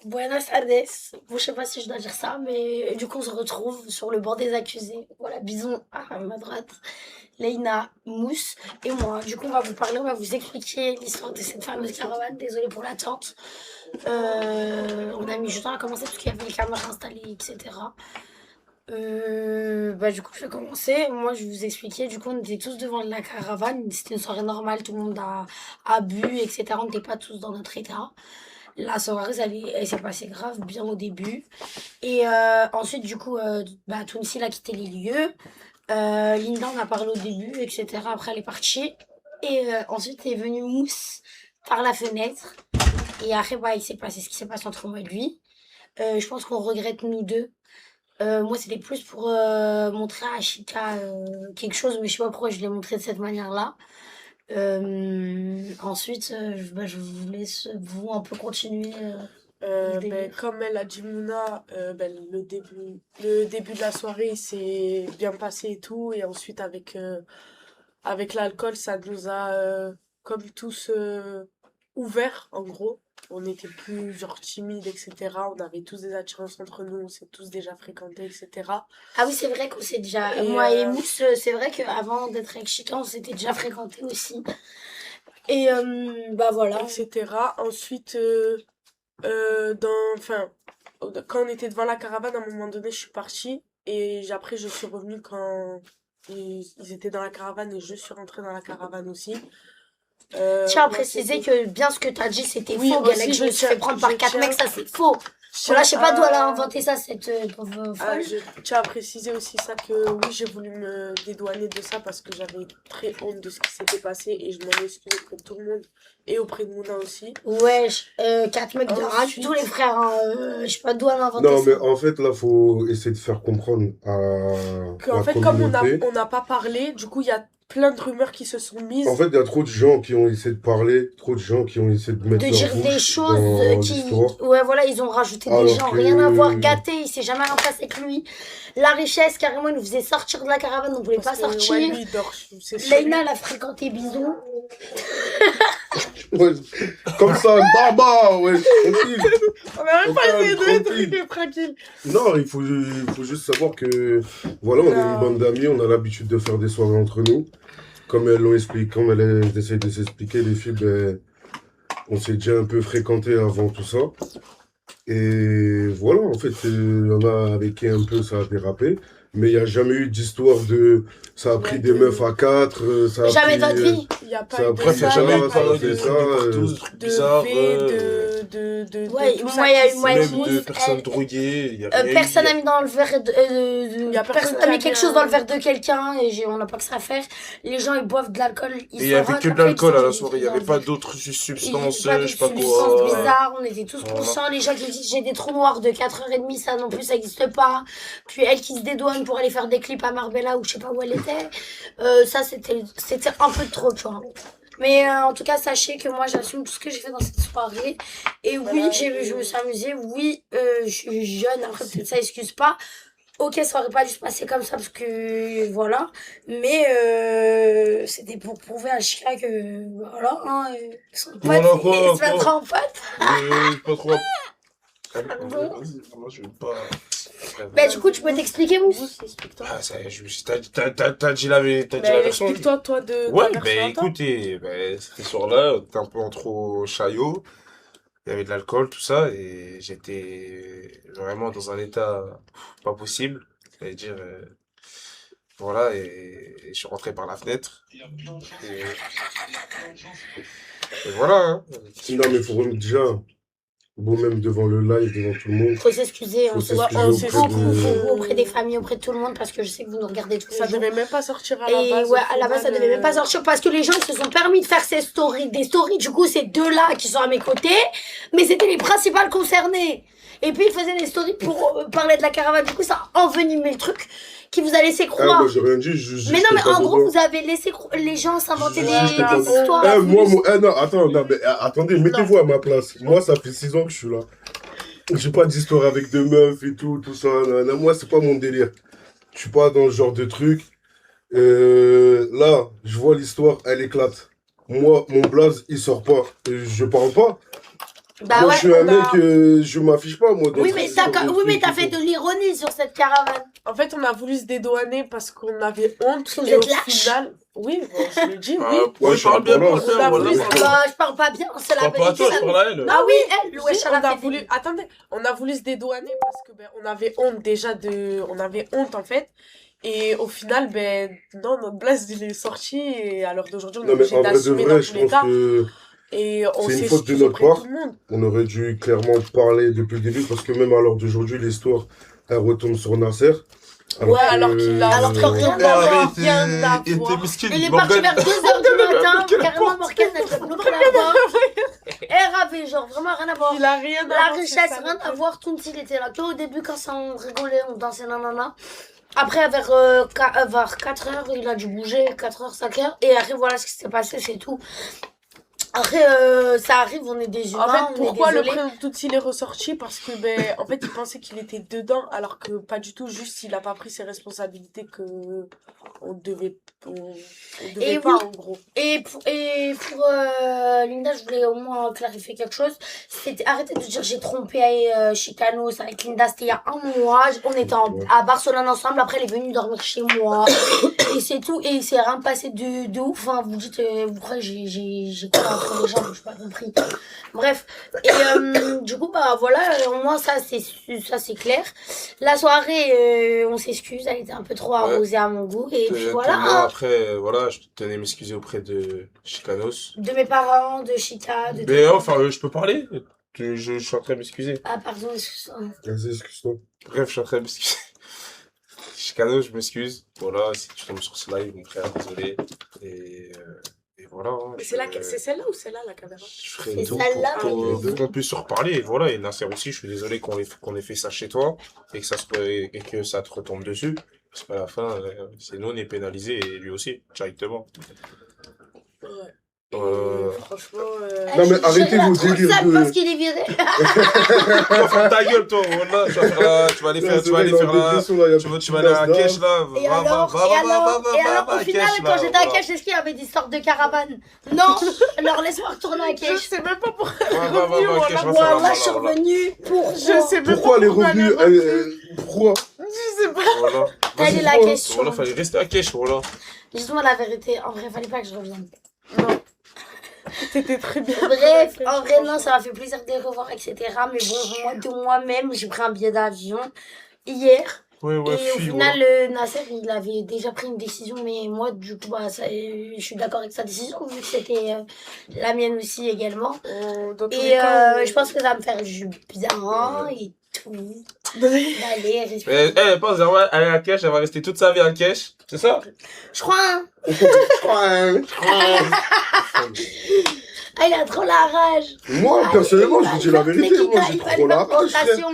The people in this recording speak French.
Buenas tardes. Bon, je sais pas si je dois dire ça, mais du coup, on se retrouve sur le banc des accusés. Voilà, Bison à ma droite, Leïna, Mousse et moi. Du coup, on va vous parler, on va vous expliquer l'histoire de cette fameuse caravane. Désolée pour l'attente. On a mis du temps à commencer parce qu'il y avait les caméras installées, etc. Du coup, je vais commencer. Moi, je vais vous expliquer. Du coup, on était tous devant la caravane. C'était une soirée normale. Tout le monde a bu, etc. On n'était pas tous dans notre état. La soirée, elle s'est passée grave bien au début. Et ensuite, du coup, Tounsi a quitté les lieux. Linda, on a parlé au début, etc. Après, elle est partie. Et ensuite, est venu Mousse par la fenêtre. Et après, il s'est passé ce qui s'est passé entre moi et lui. Je pense qu'on regrette nous deux. Moi, c'était plus pour montrer à Ashika quelque chose, mais je sais pas pourquoi je l'ai montré de cette manière-là. Ensuite, je vous laisse vous un peu continuer le délire. Comme elle a dit Mouna, le début de la soirée s'est bien passé et tout. Et ensuite, avec l'alcool, ça nous a comme tous ouverts, en gros. On n'était plus genre timides, etc. On avait tous des attirances entre nous, on s'est tous déjà fréquentés, etc. Ah oui, c'est vrai qu'on s'est déjà. Et Moi et Mousse, c'est vrai qu'avant d'être avec Chika, on s'était déjà fréquentés aussi. Et voilà. etc. Ensuite, quand on était devant la caravane, à un moment donné, je suis partie. Et après, je suis revenue quand ils étaient dans la caravane et je suis rentrée dans la caravane aussi. Tiens à Moi, préciser c'était... que bien ce que t'as dit, c'était Oui, faux, Galek. aussi, Je me suis fait prendre par quatre mecs, ça c'est faux. Voilà, tiens je sais pas d'où elle a à... inventé ça, cette pauvre folle. je tiens à préciser aussi ça que oui, j'ai voulu me dédouaner de ça parce que j'avais très honte de ce qui s'était passé et je m'en excuse auprès de tout le monde et auprès de Mouna aussi. Wesh, quatre mecs de rien du tout, les frères. Hein. Je sais pas d'où elle a inventé Non, ça. mais en fait, là, faut essayer de faire comprendre à Qu'en la fait, comme communauté. on n'a pas parlé, du coup, il y a plein de rumeurs qui se sont En mises. fait, il y a trop de gens qui ont essayé de parler, trop de gens qui ont essayé de mettre De leur dire des bouche choses dans qui. l'histoire. Ouais, voilà, ils ont rajouté des Alors gens, rien à voir, que, gâté, il s'est jamais rien passé avec lui. La richesse, carrément, il nous faisait sortir de la caravane, on voulait pas Parce que, ouais, sortir. lui, il dort, c'est chez lui. Leïna, elle a fréquenté Bison. ouais, comme ça, ouais, tranquille. On n'a même Au pas calme, essayé de tranquille. trucs tranquille. Non, il faut juste savoir que, voilà, on est une Non. bande d'amis, on a l'habitude de faire des soirées entre nous. Comme elles l'ont expliqué, comme elles essayent de s'expliquer, les filles, ben, on s'est déjà un peu fréquenté avant tout ça. Et voilà, en fait, il y en a avec qui un peu ça a dérapé. Mais il n'y a jamais eu d'histoire de ça a Il y a pris des de- meufs à quatre, ça a Jamais pris. de votre vie. Il n'y a pas Ça eu a de pris Bref, il n'y a ça, il n'y jamais a eu pas de, eu de fait trucs ça. de partous, de trucs de bizarres. V, de Ouais, tout moi, ça il y a qui eu, moi, s'est et même Mousse, de mis. personnes droguées. Il n'y a rien eu. personne n'a mis dans le verre Il y a personne personne qui n'a a mis quelque mis chose dans un- le verre de quelqu'un et on n'a pas que ça à faire. Les gens ils boivent de l'alcool, Et ils il n'y avait s'arrêtent que de après ils l'alcool à la changent des soirée. Il trucs n'y dans avait le pas verre. d'autres Et substances, pas de je sais pas substances quoi. bizarres, on était tous Voilà. conscients. Les gens qui disent j'ai des trous noirs de 4h30, ça non plus ça n'existe pas. Puis elle qui se dédouane pour aller faire des clips à Marbella ou je sais pas où elle était. Ça c'était un peu trop, tu vois. Mais en tout cas, sachez que moi j'assume tout ce que j'ai fait dans cette soirée. Et oui, Voilà, je me suis amusée. Oui, je suis jeune, après peut-être ça excuse pas. Ok, ça aurait pas dû se passer comme ça parce que voilà, mais c'était pour prouver à Chika que voilà, hein, son pote, Voilà il quoi, se mettra en pote. pas trop. Pardon. Vas-y, moi je veux pas. Du coup, tu peux t'expliquer, Mousse. Mousse, explique-toi. Ah, ça, t'as dit la vérité, t'as dit la version. Explique-toi, toi, de ta Ouais, version à toi. écoutez, ce soir-là, on était un peu en trop chaillot. Il y avait de l'alcool, tout ça, et j'étais vraiment dans un état pas possible. C'est-à-dire, voilà, et je suis rentré par la fenêtre. Et voilà, hein. Non, mais il faut déjà, bon, même devant le live, devant tout le monde, Faut s'excuser, faut on s'excuser s'excuse auprès beaucoup pour de. vous, auprès des familles, auprès de tout le monde, parce que je sais que vous nous regardez tous les Ça jours. devait même pas sortir à la Et base. ouais, au à la base, ça final, devait même pas sortir parce que les gens ils se sont permis de faire des stories. Du coup, c'est deux-là qui sont à mes côtés, mais c'était les principales concernées. Et puis, ils faisaient des stories pour parler de la caravane. Du coup, ça a envenimé le truc qui vous a laissé Ah, croire. moi, j'ai rien dit, Mais non, j'étais mais pas en gros, dedans. vous avez laissé les gens s'inventer J'étais pas des dedans. histoires. Non, attends, non, mais attendez, mettez-vous à ma place. Moi, ça fait 6 ans que je suis là. J'ai pas d'histoire avec deux meufs et tout ça. Nan. Moi, c'est pas mon délire. Je suis pas dans ce genre de truc. Là, je vois l'histoire, elle éclate. Moi, mon blaze, il sort pas. Je parle pas. Bah Moi, ouais. je suis un on a- mec, je m'affiche pas, moi. Oui, d'être mais sur t'as des oui, mais trucs t'as et fait tout. de l'ironie sur cette caravane. En fait, on a voulu se dédouaner parce qu'on avait honte. Parce que vous Et au êtes lâches. final, oui, bon, je le dis, Ah, oui. ouais, Ouais, je parle par bien rapport pour là, le on a faire, voulu voilà. se- Bah, je parle pas bien, c'est Je la parle pas à vérité. toi, je parle à elle. Ah oui, elle, wesh, elle On a a fait voulu, attendez, on a voulu se dédouaner parce que ben, on avait honte déjà on avait honte en fait. Et au final, ben, non, notre blaze il est sorti et à l'heure d'aujourd'hui, on est Non, mais obligé en vrai de d'assumer dans vrai, tous je les pense cas. que Et on c'est une faute de s'excuse notre auprès de part. tout le monde. On aurait dû clairement parler depuis le début parce que même à l'heure d'aujourd'hui, l'histoire, elle retombe sur Nasser. Ouais, alors qu'il a Alors que rien Eh, à voir. arrête, rien à il était voir. miskin. Il est parti vers 2h du matin, bloqué la carrément Morgane, elle a bloqué la porte. RAV, genre vraiment rien à voir. Il a rien à La voir. c'est richesse, ça, rien le à truc. voir. Tounti, il était là. Que au début, quand ça, on rigolait, on dansait nanana. Après, vers 4h, il a dû bouger, 4h, 5h. Et après, voilà ce qui s'est passé, c'est tout. Après, ça arrive, on est des humains, En fait, on pourquoi est le désolé. prénom tout il est ressorti? Parce que, ben, en fait, il pensait qu'il était dedans, alors que pas du tout, juste il a pas pris ses responsabilités que on devait, on devait Et pas, oui. en gros. Et pour Linda, je voulais au moins clarifier quelque chose. C'était arrêtez de dire j'ai trompé Chicanos avec Linda, c'était il y a un mois. On était Ouais. à Barcelone ensemble. Après, elle est venue dormir chez moi. Et c'est tout. Et il s'est rien passé de ouf. Hein. Vous dites, vous croyez que j'ai quoi entre les jambes, j'ai pas compris. Bref. Et du coup, bah voilà, au moins ça c'est clair. La soirée, on s'excuse, elle était un peu trop arrosée à mon goût. Et puis voilà. Moi, Hein. après, voilà, je tenais à m'excuser auprès de Chicanos. De mes parents, de Chita, de Mais tout. enfin, je peux parler? Je suis en train de m'excuser. Ah, pardon, excuse-moi. Vas-y, excuse-toi. Bref, je suis en train de m'excuser. Chicanos, je m'excuse. Voilà, si tu tombes sur ce live, mon frère, désolé. Et voilà. Hein, Mais c'est celle-là ou celle-là, la caméra? je ferai C'est tout celle-là, pour mais- qu'on puisse se reparler. Et voilà, et Nasser aussi, je suis désolé qu'on ait fait ça chez toi et que ça te retombe dessus. Parce qu'à la fin, c'est nous, on est pénalisés et lui aussi, directement. Ouais. Franchement, Non, mais arrêtez vos délires Ça de- parce qu'il est viré. tu vas faire ta gueule, toi, voilà, tu vas aller faire, tu vas aller faire la, tu vas aller à la cache, là, Et alors, au final, quand j'étais à Cache, est-ce qu'il y avait des sortes de caravanes? Non. Alors laisse-moi retourner à Je Cache. sais même pas pourquoi Ouais, elle est revenue, va, voilà. Cache, va. Voilà, je suis revenue pour. Je sais même Pourquoi pas elle est revenue elle est revenue. Pourquoi Je sais pas. Voilà. Quelle est la Pourquoi question? Voilà, fallait rester à Cache, voilà. Dis-moi la vérité. En vrai, fallait pas que je revienne. Non. T'étais très bien. Bref, en vrai, non, ça m'a fait plaisir de les revoir, etc. Mais bon, moi, de moi-même, j'ai pris un billet d'avion hier. Ouais, Et au fille, final, Nasser, il avait déjà pris une décision. Mais moi, du coup, bah, je suis d'accord avec sa décision, vu que c'était la mienne aussi également. Dans tous les Et cas, je pense que ça va me faire du bien et tout. D'aller respirer. Elle, elle pense, elle est à Cache, elle va rester toute sa vie à Cache. C'est ça? Je crois, hein. Ouais. Ah, il a trop la rage. Moi, personnellement, je vous dis la vérité, moi, j'ai trop la rage, frère.